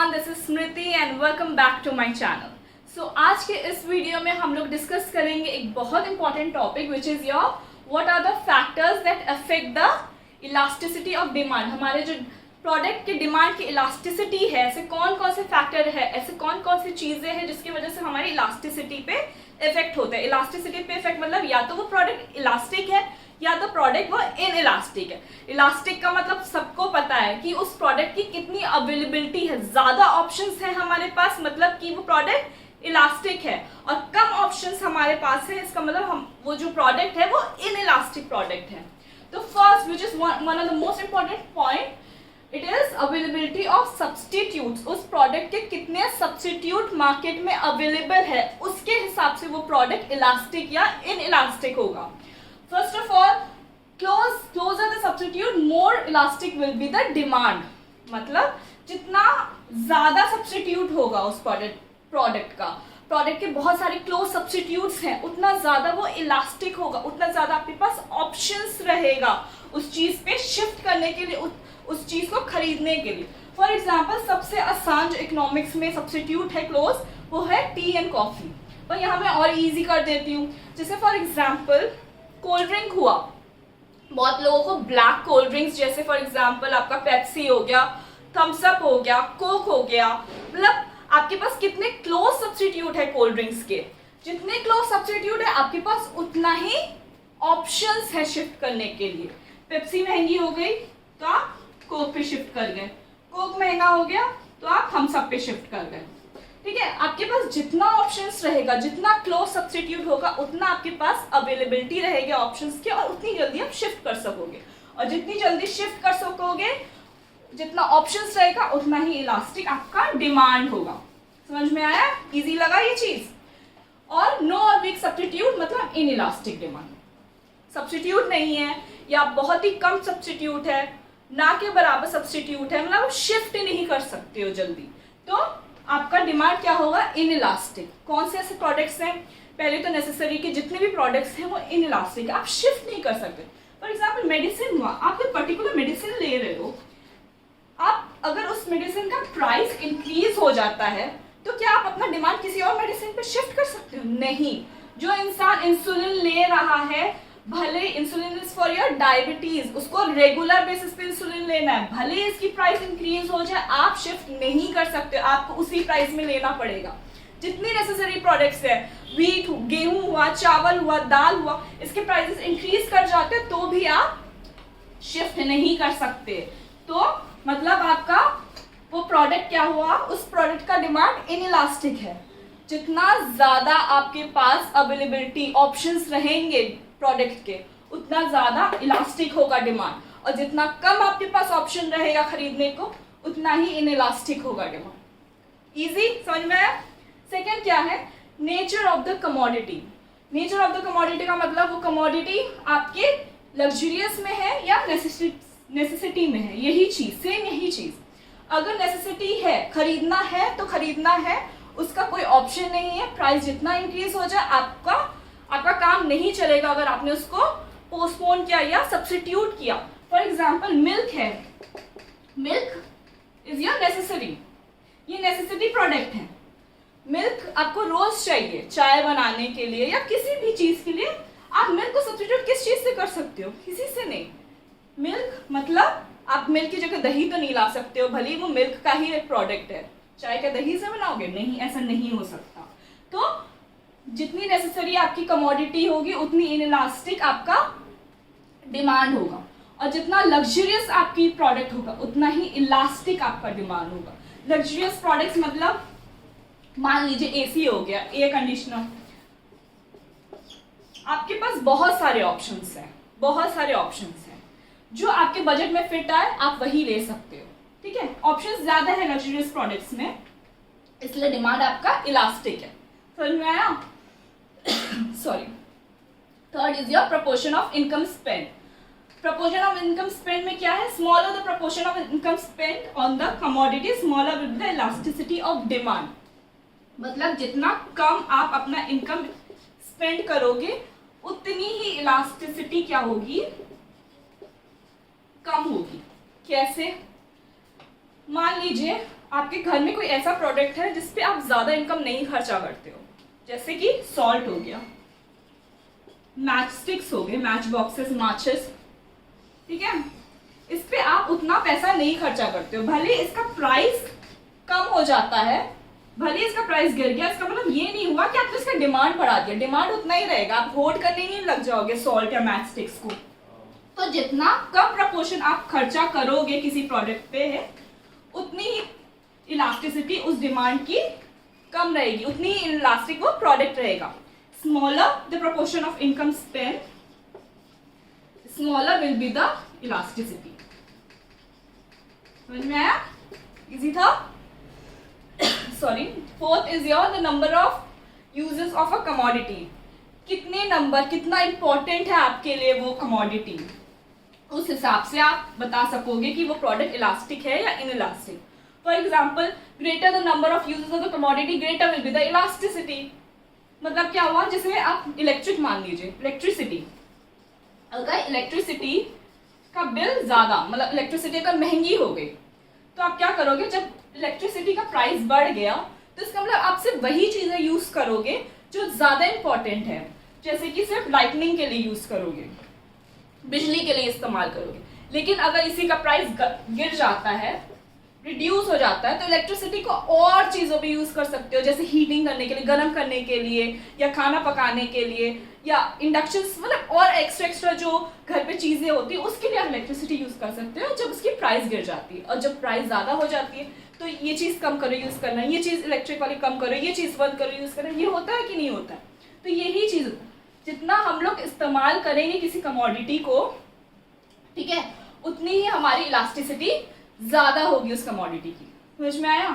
everyone, this is Smriti and welcome back to my channel. So आज के इस video में हम लोग डिस्कस करेंगे एक बहुत important topic which is your what are the factors that affect the elasticity of demand. हमारे जो प्रोडक्ट के डिमांड की इलास्टिसिटी है, ऐसे कौन कौन से फैक्टर है, ऐसे कौन कौन सी चीज़ें हैं जिसकी वजह से हमारी इलास्टिसिटी पे इफेक्ट होता है. इलास्टिसिटी पे इफेक्ट मतलब या तो वो प्रोडक्ट इलास्टिक है या तो प्रोडक्ट वो इन इलास्टिक है. इलास्टिक का मतलब सबको पता है कि उस प्रोडक्ट की कितनी अवेलेबिलिटी है. ज़्यादा ऑप्शंस हैं हमारे पास मतलब कि वो प्रोडक्ट इलास्टिक है, और कम ऑप्शंस हमारे पास है इसका मतलब हम वो जो प्रोडक्ट है वो इन इलास्टिक प्रोडक्ट है. तो first which is one of the most important point, it is availability of substitutes. उस प्रोडक्ट के कितने सब्सटीट्यूट मार्केट में अवेलेबल है उसके हिसाब से वो प्रोडक्ट इलास्टिक या इन इलास्टिक होगा. First of all, closer the substitute, more elastic will be the demand. मतलब जितना ज़्यादा सब्सटीट्यूट होगा उस प्रोडक्ट का, प्रोडक्ट के बहुत सारे क्लोज सब्सटीट्यूट्स हैं, उतना ज़्यादा वो इलास्टिक होगा, उतना ज़्यादा आपके पास ऑप्शंस रहेगा उस चीज़ पे शिफ्ट करने के लिए, उस चीज़ को खरीदने के लिए. फॉर एग्जाम्पल सबसे आसान जो इकोनॉमिक्स में सब्सटीट्यूट है क्लोज, वो है टी एंड कॉफ़ी. पर यहाँ मैं और ईजी कर देती हूँ. जैसे फॉर एग्जाम्पल कोल्ड ड्रिंक हुआ, बहुत लोगों को ब्लैक कोल्ड ड्रिंक्स जैसे फॉर एग्जांपल आपका पेप्सी हो गया, थम्स अप हो गया, कोक हो गया, मतलब आपके पास कितने क्लोज सब्स्टिट्यूट है कोल्ड ड्रिंक्स के. जितने क्लोज सब्स्टिट्यूट है आपके पास उतना ही ऑप्शंस है शिफ्ट करने के लिए. पेप्सी महंगी हो गई तो आप कोक पे शिफ्ट कर गए, कोक महंगा हो गया तो आप थम्स अप पे शिफ्ट कर गए. ठीक है, आपके पास जितना ऑप्शंस रहेगा, जितना क्लोज सब्स्टिट्यूट होगा, उतना आपके पास अवेलेबिलिटी रहेगी ऑप्शंस की, और उतनी जल्दी आप शिफ्ट कर सकोगे. और जितनी जल्दी शिफ्ट कर सकोगे, जितना ऑप्शंस रहेगा, उतना ही इलास्टिक आपका डिमांड होगा. समझ में आया? इजी लगा ये चीज? और नो और वीक सब्स्टिट्यूट मतलब इन इलास्टिक डिमांड. सब्स्टिट्यूट नहीं है या बहुत ही कम सब्स्टिट्यूट है, ना के बराबर सब्स्टिट्यूट है, मतलब शिफ्ट नहीं कर सकते हो जल्दी, तो आपका डिमांड क्या होगा? In elastic. कौन से ऐसे प्रोडक्ट्स हैं? पहले तो नेसेसरी के जितने भी प्रोडक्ट्स हैं वो इन इलास्टिक, आप शिफ्ट नहीं कर सकते. फॉर एग्जांपल मेडिसिन हुआ, आप कोई पर्टिकुलर मेडिसिन ले रहे हो, आप अगर उस मेडिसिन का प्राइस इंक्रीज हो जाता है तो क्या आप अपना डिमांड किसी और मेडिसिन पे शिफ्ट कर सकते हो? नहीं. जो इंसान इंसुलिन ले रहा है, भले insulin is for your diabetes, उसको रेगुलर बेसिस पे इंसुलिन लेना है, भले इसकी प्राइस इंक्रीज हो जाए, आप शिफ्ट नहीं कर सकते, आपको उसी प्राइस में लेना पड़ेगा. जितनी नेसेसरी प्रोडक्ट्स है, व्हीट, गेहूं हुआ, चावल हुआ, दाल हुआ, इसके प्राइसेस इंक्रीज कर जाते हैं तो भी आप शिफ्ट नहीं कर सकते. तो मतलब आपका वो प्रोडक्ट क्या हुआ? उस प्रोडक्ट का डिमांड इन इलास्टिक है. जितना ज्यादा आपके पास अवेलेबिलिटी ऑप्शंस रहेंगे प्रोडक्ट के, उतना ज़्यादा इलास्टिक होगा डिमांड, और जितना कम आपके पास ऑप्शन रहेगा खरीदने को, उतना ही इन इलास्टिक होगा डिमांड. इजी? समझ में आया? सेकेंड क्या है? Nature of the commodity. Nature of the commodity का मतलब वो कमोडिटी आपके लग्जरियस में है या नेसेसिटी में है. यही चीज़, सेम यही चीज़. अगर नेसेसिटी है, खरीदना है तो खरीदना है, उसका कोई ऑप्शन नहीं है, प्राइस जितना इंक्रीज हो जाए आपका काम नहीं चलेगा अगर आपने उसको पोस्टपोन किया या सब्स्टिट्यूट किया. फॉर एग्जाम्पल मिल्क है, मिल्क इज योर नेसेसरी, ये नेसेसिटी प्रोडक्ट है. मिल्क आपको रोज चाहिए चाय बनाने के लिए या किसी भी चीज के लिए. आप मिल्क को सब्स्टिट्यूट किस चीज से कर सकते हो? किसी से नहीं. मिल्क मतलब आप मिल्क की जगह दही तो नहीं ला सकते हो, भले वो मिल्क का ही एक प्रोडक्ट है. चाय का दही से बनाओगे? नहीं, ऐसा नहीं हो सकता. तो जितनी नेसेसरी आपकी कमोडिटी होगी उतनी इन इलास्टिक आपका डिमांड होगा, और जितना लग्जरियस आपकी प्रोडक्ट होगा उतना ही इलास्टिक आपका डिमांड होगा. लग्जरियस प्रोडक्ट्स मतलब मान लीजिए एसी हो गया, एयर कंडीशनर, आपके पास बहुत सारे ऑप्शंस हैं, बहुत सारे ऑप्शंस हैं. जो आपके बजट में फिट आए आप वही ले सकते हो. ठीक है, ऑप्शंस ज्यादा है लग्जरियस प्रोडक्ट्स में, इसलिए डिमांड आपका इलास्टिक है. समझ में आया? Sorry. Third is your proportion of income spend. Proportion of income spend में क्या है? Smaller the proportion of income spend on the commodity, smaller will the elasticity of demand. मतलब जितना कम आप अपना इनकम स्पेंड करोगे उतनी ही इलास्टिसिटी क्या होगी? कम होगी. कैसे? मान लीजिए आपके घर में कोई ऐसा प्रोडक्ट है जिस पे आप ज़्यादा इनकम नहीं खर्चा करते हो, जैसे कि सॉल्ट हो गया, मैच स्टिक्स हो गए, मैच बॉक्सेस, माचिस, ठीक है, इस पे आप उतना पैसा नहीं खर्चा करते हो। भले इसका प्राइस कम हो जाता है, भले इसका प्राइस गिर गया, इसका मतलब ये नहीं हुआ कि आपने इसका डिमांड बढ़ा दिया, डिमांड उतना ही रहेगा, आप होल्ड करने नहीं लग जाओगे सॉल्ट या मैच स्टिक्स को। तो जितना कम प्रपोर्शन आप खर्चा करोगे किसी प्रोडक्ट पे है, उतनी ही इलास्टिसिटी उस डिमांड की कम रहेगी, उतनी ही इलास्टिक वो प्रोडक्ट रहेगा। Smaller the proportion of income spend, smaller will be the elasticity. समझ में आया? इजी था? Sorry. Fourth is your the number of uses of a commodity. कितने नंबर, कितना इंपॉर्टेंट है आपके लिए वो कमोडिटी, उस हिसाब से आप बता सकोगे कि वो प्रोडक्ट इलास्टिक है या inelastic. For example, greater the number of uses of the commodity greater will be the elasticity. मतलब क्या हुआ, जैसे आप इलेक्ट्रिक मान लीजिए, इलेक्ट्रिसिटी, अगर इलेक्ट्रिसिटी का बिल ज्यादा, मतलब इलेक्ट्रिसिटी अगर महंगी हो गई, तो आप क्या करोगे, जब इलेक्ट्रिसिटी का प्राइस बढ़ गया तो इसका मतलब आप सिर्फ वही चीजें यूज करोगे जो ज्यादा इंपॉर्टेंट है, जैसे कि सिर्फ लाइटनिंग के लिए यूज करोगे, बिजली के लिए इस्तेमाल करोगे। लेकिन अगर इसी का प्राइस गिर जाता है, रिड्यूस हो जाता है, तो इलेक्ट्रिसिटी को और चीज़ों पे यूज़ कर सकते हो, जैसे हीटिंग करने के लिए, गर्म करने के लिए, या खाना पकाने के लिए, या इंडक्शन, मतलब और एक्स्ट्रा जो घर पे चीज़ें होती है उसके लिए आप इलेक्ट्रिसिटी यूज़ कर सकते हो जब उसकी प्राइस गिर जाती है। और जब प्राइस ज़्यादा हो जाती है तो ये चीज़ कम करो यूज़ करना, ये चीज़ इलेक्ट्रिक वाली कम करो, ये चीज़ बंद करो यूज़ करना। ये होता है कि नहीं होता है? तो यही चीज़, जितना हम लोग इस्तेमाल करेंगे किसी कमोडिटी को, ठीक है, उतनी ही हमारी इलास्टिसिटी ज्यादा होगी उस कमोडिटी की। समझ में आया?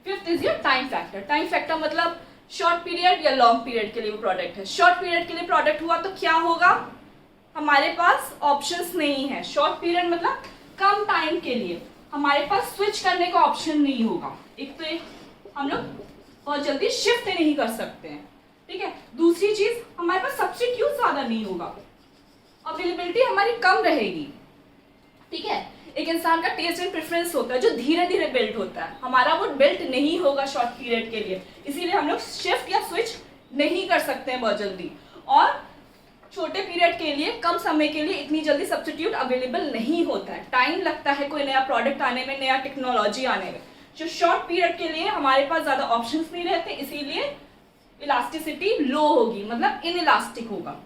Fifth is your time factor. Time factor मतलब शॉर्ट पीरियड या लॉन्ग पीरियड के लिए वो प्रोडक्ट है। शॉर्ट पीरियड के लिए प्रोडक्ट हुआ तो क्या होगा, हमारे पास ऑप्शंस नहीं है। शॉर्ट पीरियड मतलब कम टाइम के लिए हमारे पास स्विच करने का ऑप्शन नहीं होगा। एक तो हम लोग बहुत जल्दी शिफ्ट नहीं कर सकते हैं, ठीक है। दूसरी चीज, हमारे पास सब्स्टिट्यूट ज्यादा नहीं होगा, अवेलेबिलिटी हमारी कम रहेगी, ठीक है। एक इंसान का टेस्ट एंड प्रेफरेंस होता है जो धीरे धीरे बिल्ड होता है, हमारा वो बिल्ड नहीं होगा शॉर्ट पीरियड के लिए, इसीलिए हम लोग शिफ्ट या स्विच नहीं कर सकते हैं बहुत जल्दी। और छोटे पीरियड के लिए, कम समय के लिए इतनी जल्दी सब्स्टिट्यूट अवेलेबल नहीं होता है, टाइम लगता है कोई नया प्रोडक्ट आने में, नया टेक्नोलॉजी आने में। जो शॉर्ट पीरियड के लिए हमारे पास ज्यादा ऑप्शंस नहीं रहते, इसीलिए इलास्टिसिटी लो होगी, मतलब इनइलास्टिक होगा।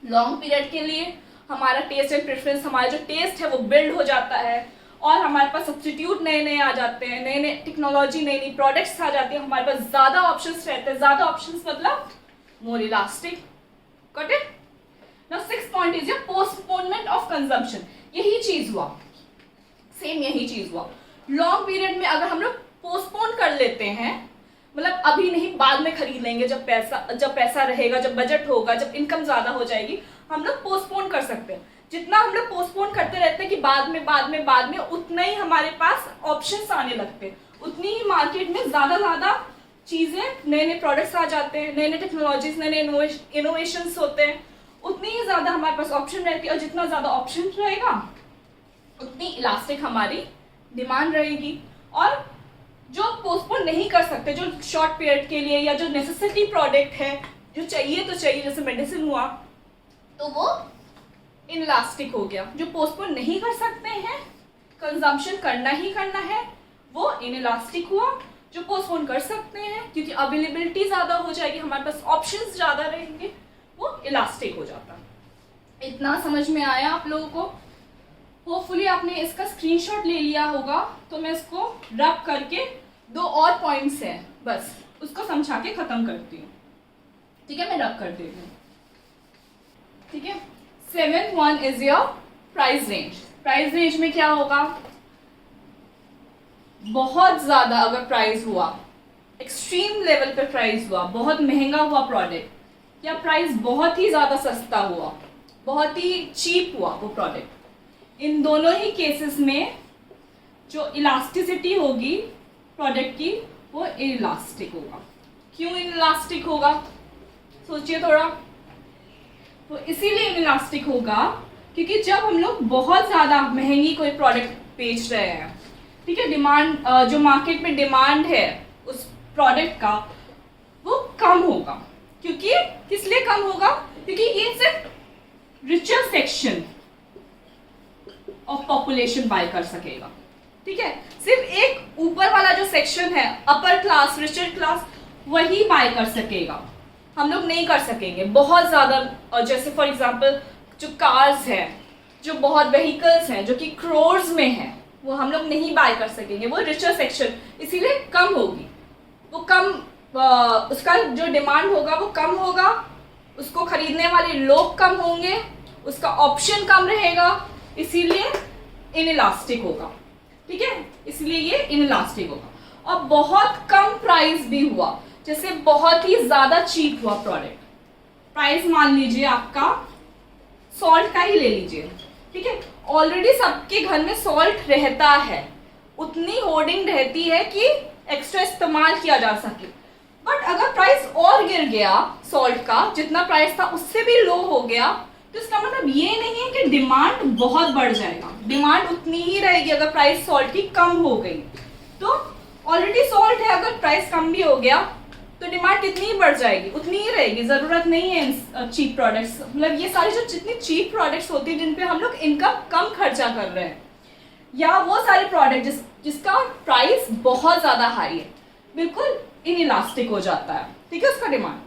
लॉन्ग पीरियड के लिए हमारा टेस्ट एंड प्रेफरेंस, हमारा जो टेस्ट है वो बिल्ड हो जाता है, और हमारे पास सब्स्टिट्यूट नए नए आ जाते हैं, नए नए टेक्नोलॉजी, नई नई प्रोडक्ट्स आ जाती है, हमारे पास ज्यादा ऑप्शंस रहते हैं। ज्यादा ऑप्शंस मतलब मोर elastic. Got it? Now sixth point is your postponement of consumption. यही चीज हुआ, सेम यही चीज हुआ। लॉन्ग पीरियड में अगर हम लोग पोस्टपोन कर लेते हैं, मतलब अभी नहीं बाद में खरीद लेंगे, जब पैसा रहेगा, जब बजट होगा, जब इनकम ज्यादा हो जाएगी, हम लोग पोस्टपोन कर सकते हैं। जितना हम लोग पोस्टपोन करते रहते हैं कि बाद में, उतना ही हमारे पास ऑप्शंस आने लगते हैं, उतनी ही मार्केट में ज्यादा चीजें, नए नए प्रोडक्ट्स आ जाते हैं, नए नए टेक्नोलॉजीज, नए नए इनोवेशंस होते हैं, उतनी ही ज्यादा हमारे पास ऑप्शन रहती है। और जितना ज्यादा ऑप्शन रहेगा उतनी इलास्टिक हमारी डिमांड रहेगी। और जो पोस्टपोन नहीं कर सकते, जो शॉर्ट पीरियड के लिए या जो नेसेसिटी प्रोडक्ट है, जो चाहिए तो चाहिए, जैसे मेडिसिन हुआ, तो वो इनइलास्टिक हो गया। जो पोस्टपोन नहीं कर सकते हैं, कंजम्पशन करना ही करना है, वो इनइलास्टिक हुआ। जो पोस्टपोन कर सकते हैं, क्योंकि अवेलेबिलिटी ज्यादा हो जाएगी, हमारे पास ऑप्शंस ज्यादा रहेंगे, वो इलास्टिक हो जाता है। इतना समझ में आया आप लोगों को? होपफुली आपने इसका स्क्रीनशॉट ले लिया होगा, तो मैं इसको रब करके 2 और पॉइंट्स हैं, बस उसको समझा के खत्म करती हूँ, ठीक है। मैं रब कर देती हूँ, ठीक है। 7th one is your price range. Price range में क्या होगा, बहुत ज्यादा अगर प्राइस हुआ, एक्सट्रीम लेवल पे प्राइस हुआ, बहुत महंगा हुआ प्रोडक्ट, या प्राइस बहुत ही ज्यादा सस्ता हुआ, बहुत ही चीप हुआ वो प्रोडक्ट, इन दोनों ही केसेस में जो इलास्टिसिटी होगी प्रोडक्ट की, वो इलास्टिक होगा। क्यों इलास्टिक होगा, सोचिए थोड़ा। तो इसीलिए इलास्टिक होगा क्योंकि जब हम लोग बहुत ज़्यादा महंगी कोई प्रोडक्ट बेच रहे हैं, ठीक है, डिमांड जो मार्केट में डिमांड है उस प्रोडक्ट का वो कम होगा। क्योंकि किस लिए कम होगा? क्योंकि ये सिर्फ richer section of population buy कर सकेगा। ठीक है, सिर्फ एक ऊपर वाला जो सेक्शन है, अपर क्लास, रिचर क्लास, वही बाय कर सकेगा। हम लोग नहीं कर सकेंगे। बहुत ज्यादा, जैसे फॉर एग्जांपल जो कार्स हैं, जो बहुत व्हीकल्स हैं जो कि क्रोर्स में हैं, वो हम लोग नहीं बाय कर सकेंगे। वो रिचर सेक्शन इसीलिए कम होगी। वो कम, उसका जो डिमांड होगा वो कम होगा, उसको खरीदने वाले लोग कम होंगे, उसका ऑप्शन कम रहेगा, इसीलिए इनइलास्टिक होगा। ठीक है, इसलिए ये इनइलास्टिक होगा। और बहुत कम प्राइस भी हुआ, जैसे बहुत ही ज्यादा चीप हुआ प्रोडक्ट, प्राइस मान लीजिए आपका सॉल्ट का ही ले लीजिए। ठीक है, ऑलरेडी सबके घर में सॉल्ट रहता है, उतनी होर्डिंग रहती है कि एक्स्ट्रा इस्तेमाल किया जा सके। बट अगर प्राइस और गिर गया सॉल्ट का, जितना प्राइस था उससे भी लो हो गया, तो इसका मतलब ये नहीं है कि डिमांड बहुत बढ़ जाएगा। डिमांड उतनी ही रहेगी अगर प्राइस सॉल्ट की कम हो गई। तो ऑलरेडी सॉल्ट है, अगर प्राइस कम भी हो गया तो डिमांड कितनी ही बढ़ जाएगी, उतनी ही रहेगी। जरूरत नहीं है चीप प्रोडक्ट्स, मतलब ये सारी जो जितनी चीप प्रोडक्ट्स होती है जिन पे हम लोग इनकम कम खर्चा कर रहे हैं, या वो सारे प्रोडक्ट जिसका प्राइस बहुत ज्यादा हाई है, बिल्कुल इनइलास्टिक हो जाता है। ठीक है, उसका डिमांड।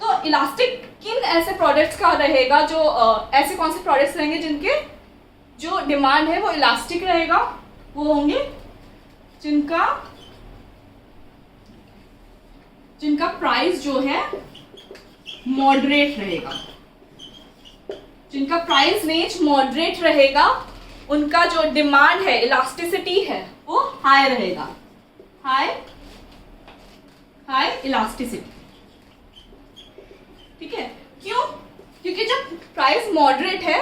तो इलास्टिक किन ऐसे प्रोडक्ट्स का रहेगा, जो ऐसे कौन से प्रोडक्ट्स रहेंगे जिनके जो डिमांड है वो इलास्टिक रहेगा? वो होंगे जिनका प्राइस जो है मॉडरेट रहेगा। जिनका प्राइस रेंज मॉडरेट रहेगा, उनका जो डिमांड है, इलास्टिसिटी है, वो हाई रहेगा। High elasticity. ठीक है, क्यों? क्योंकि जब प्राइस मॉडरेट है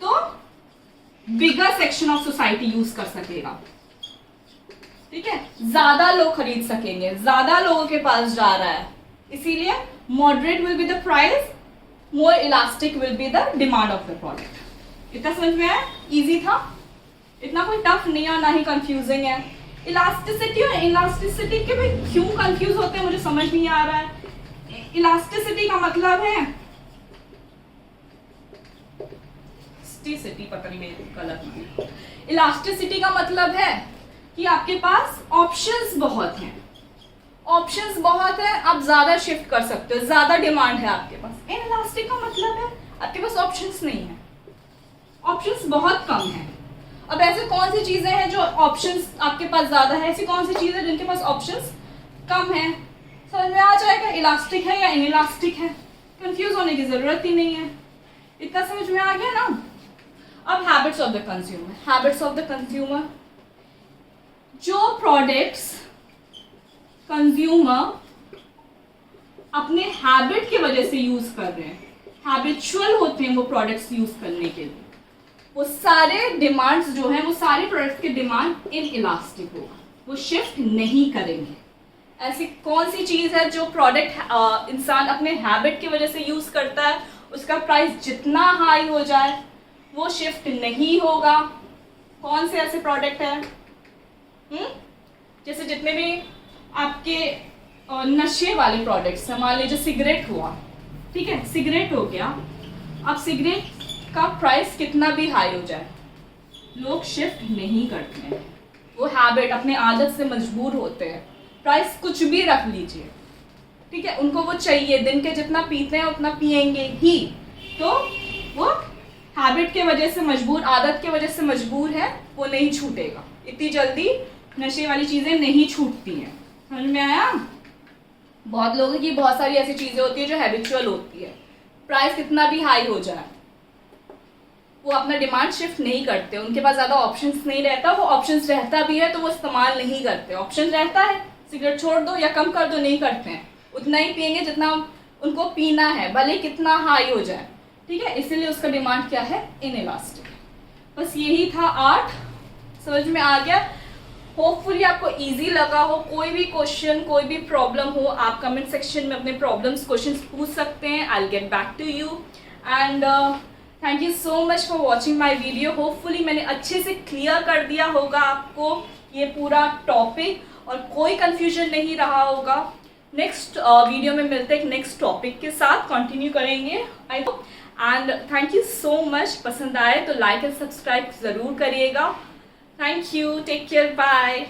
तो बिगर सेक्शन ऑफ सोसाइटी यूज कर सकेगा। ठीक है, ज्यादा लोग खरीद सकेंगे, ज्यादा लोगों के पास जा रहा है, इसीलिए moderate will be the price, more elastic will be the demand of the product. इतना समझ में आया? इजी था, इतना कोई टफ नहीं और ना ही कंफ्यूजिंग है। इलास्टिसिटी और इलास्टिसिटी के भी क्यों कंफ्यूज होते हैं मुझे समझ नहीं आ रहा है। इलास्टिसिटी का मतलब है, पता नहीं मेरी गलत, इलास्टिसिटी का मतलब है कि आपके पास ऑप्शंस बहुत हैं। ऑप्शंस बहुत है, आप ज्यादा शिफ्ट कर सकते हो, ज्यादा डिमांड है आपके पास। इनइलास्टिक का मतलब है आपके पास ऑप्शंस नहीं है, ऑप्शंस बहुत कम है। अब ऐसे कौन सी चीजें हैं जो ऑप्शंस आपके पास ज्यादा है, ऐसी कौन सी चीजें जिनके पास ऑप्शंस कम है? समझ में आ जाएगा इलास्टिक है या इनइलास्टिक है, कंफ्यूज होने की जरूरत ही नहीं है। इतना समझ में आ गया ना? अब habits of the consumer. Habits of the consumer, जो प्रोडक्ट्स कंज्यूमर अपने हैबिट की वजह से यूज कर रहे हैं, हैबिचुअल होते हैं वो प्रोडक्ट्स यूज करने के लिए, वो सारे डिमांड्स जो हैं, वो सारे प्रोडक्ट्स के डिमांड इनइलास्टिक होगा, वो शिफ्ट नहीं करेंगे। ऐसी कौन सी चीज है जो प्रोडक्ट इंसान अपने हैबिट की वजह से यूज करता है, उसका प्राइस जितना हाई हो जाए वो शिफ्ट नहीं होगा? कौन से ऐसे प्रोडक्ट है? जैसे जितने भी आपके नशे वाले प्रोडक्ट्स हैं, मान लीजिए सिगरेट हुआ, ठीक है, सिगरेट हो गया। अब सिगरेट का प्राइस कितना भी हाई हो जाए, लोग शिफ्ट नहीं करते हैं, वो हैबिट, अपने आदत से मजबूर होते हैं। प्राइस कुछ भी रख लीजिए, ठीक है, उनको वो चाहिए, दिन के जितना पीते हैं उतना पिएंगे ही, तो वो हैबिट के वजह से मजबूर, आदत के वजह से मजबूर है, वो नहीं छूटेगा। इतनी जल्दी नशे वाली चीजें नहीं छूटती हैं। समझ में आया? बहुत लोगों की बहुत सारी ऐसी चीजें होती है जो हैबिचुअल होती है, प्राइस कितना भी हाई हो जाए वो अपना डिमांड शिफ्ट नहीं करते, उनके पास ज्यादा ऑप्शंस नहीं रहता, वो ऑप्शंस रहता भी है तो वो इस्तेमाल नहीं करते। ऑप्शन रहता है, सिगरेट छोड़ दो या कम कर दो, नहीं करते हैं, उतना ही पिएंगे जितना उनको पीना है, भले कितना हाई हो जाए, ठीक है, इसीलिए उसका डिमांड क्या है? इनइलास्टिक। बस यही था 8, समझ में आ गया? होपफुली आपको इजी लगा हो। कोई भी क्वेश्चन, कोई भी प्रॉब्लम हो, आप कमेंट सेक्शन में अपने प्रॉब्लम्स, क्वेश्चंस पूछ सकते हैं। I will get back to you and thank you so much for watching my video. Hopefully मैंने अच्छे से क्लियर कर दिया होगा आपको ये पूरा टॉपिक और कोई कंफ्यूजन नहीं रहा होगा। नेक्स्ट वीडियो में मिलते हैं एक नेक्स्ट टॉपिक के साथ, कंटिन्यू करेंगे I hope. And thank you so much. पसंद आए तो लाइक एंड सब्सक्राइब ज़रूर करिएगा। Thank you, take care, bye.